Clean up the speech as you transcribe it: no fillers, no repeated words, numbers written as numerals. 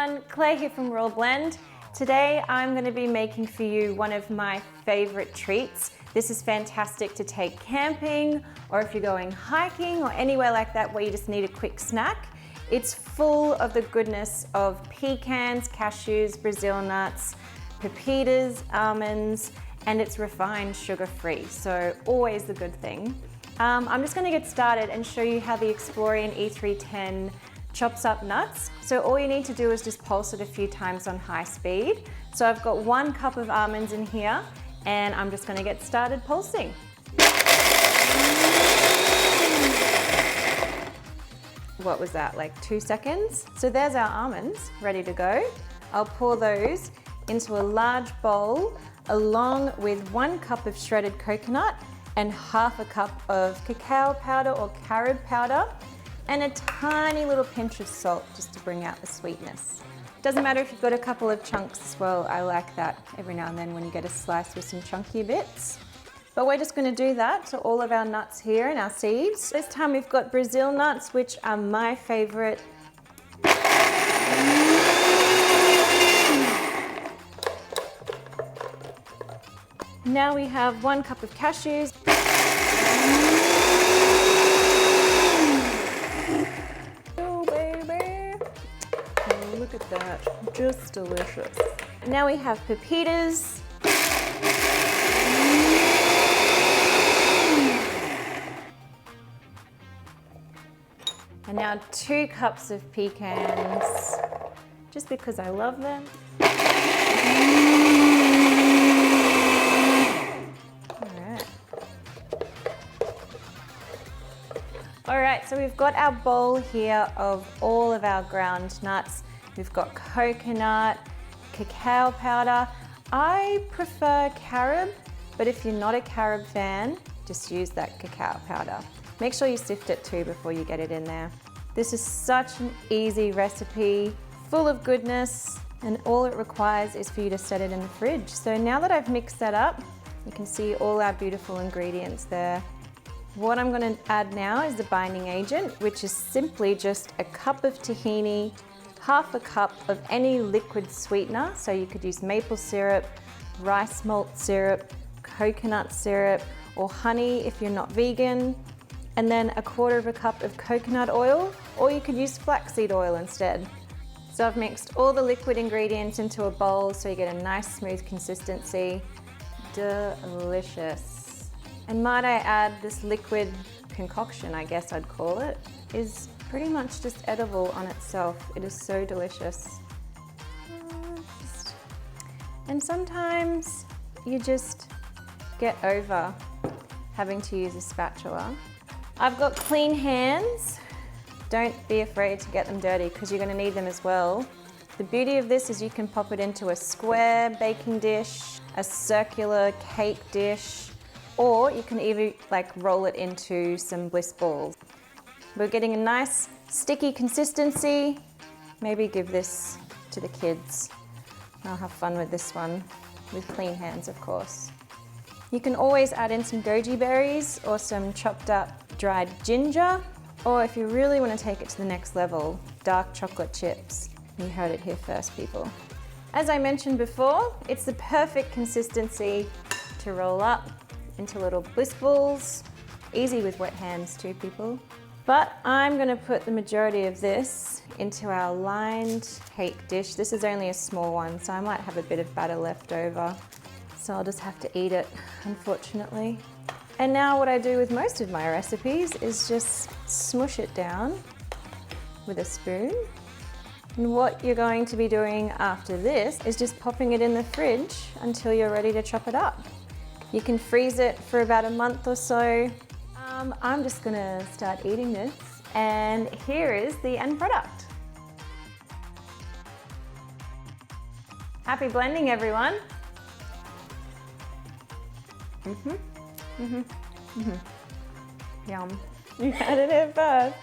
everyone, Claire here from Royal Blend. Today I'm going to be making for you one of my favorite treats. This is fantastic to take camping, or if you're going hiking or anywhere like that where you just need a quick snack. It's full of the goodness of pecans, cashews, Brazil nuts, pepitas, almonds, and it's refined sugar-free, so always the good thing. I'm just going to get started and show you how the Vitamix E310 chops up nuts. So all you need to do is just pulse it a few times on high speed. So I've got 1 cup of almonds in here, and I'm just going to get started pulsing. What was that, like 2 seconds? So there's our almonds ready to go. I'll pour those into a large bowl along with 1 cup of shredded coconut and ½ a cup of cacao powder or carob powder, and a tiny little pinch of salt just to bring out the sweetness. Doesn't matter if you've got a couple of chunks as well. I like that every now and then when you get a slice with some chunkier bits. But we're just going to do that to all of our nuts here and our seeds. This time we've got Brazil nuts, which are my favorite. Now we have 1 cup of cashews. Oh baby, oh, look at that, just delicious. Now we have pepitas. And now 2 cups of pecans, just because I love them. All right, so we've got our bowl here of all of our ground nuts. We've got coconut, cacao powder. I prefer carob, but if you're not a carob fan, just use that cacao powder. Make sure you sift it too before you get it in there. This is such an easy recipe, full of goodness, and all it requires is for you to set it in the fridge. So now that I've mixed that up, you can see all our beautiful ingredients there. What I'm going to add now is the binding agent, which is simply just a cup of tahini, ½ a cup of any liquid sweetener. So you could use maple syrup, rice malt syrup, coconut syrup, or honey if you're not vegan. And then 1/4 cup of coconut oil, or you could use flaxseed oil instead. So I've mixed all the liquid ingredients into a bowl so you get a nice smooth consistency. Delicious. And might I add, this liquid concoction, I guess I'd call it, is pretty much just edible on itself. It is so delicious. And sometimes you just get over having to use a spatula. I've got clean hands. Don't be afraid to get them dirty because you're going to need them as well. The beauty of this is you can pop it into a square baking dish, a circular cake dish, or you can even roll it into some bliss balls. We're getting a nice sticky consistency. Maybe give this to the kids. I'll have fun with this one, with clean hands of course. You can always add in some goji berries or some chopped up dried ginger, or if you really want to take it to the next level, dark chocolate chips. You heard it here first, people. As I mentioned before, it's the perfect consistency to roll up into little bliss balls. Easy with wet hands too, people. But I'm going to put the majority of this into our lined cake dish. This is only a small one, so I might have a bit of batter left over. So I'll just have to eat it, unfortunately. And now what I do with most of my recipes is just smush it down with a spoon. And what you're going to be doing after this is just popping it in the fridge until you're ready to chop it up. You can freeze it for about a month or so. I'm just gonna start eating this, and here is the end product. Happy blending, everyone. Yum. You had it here first.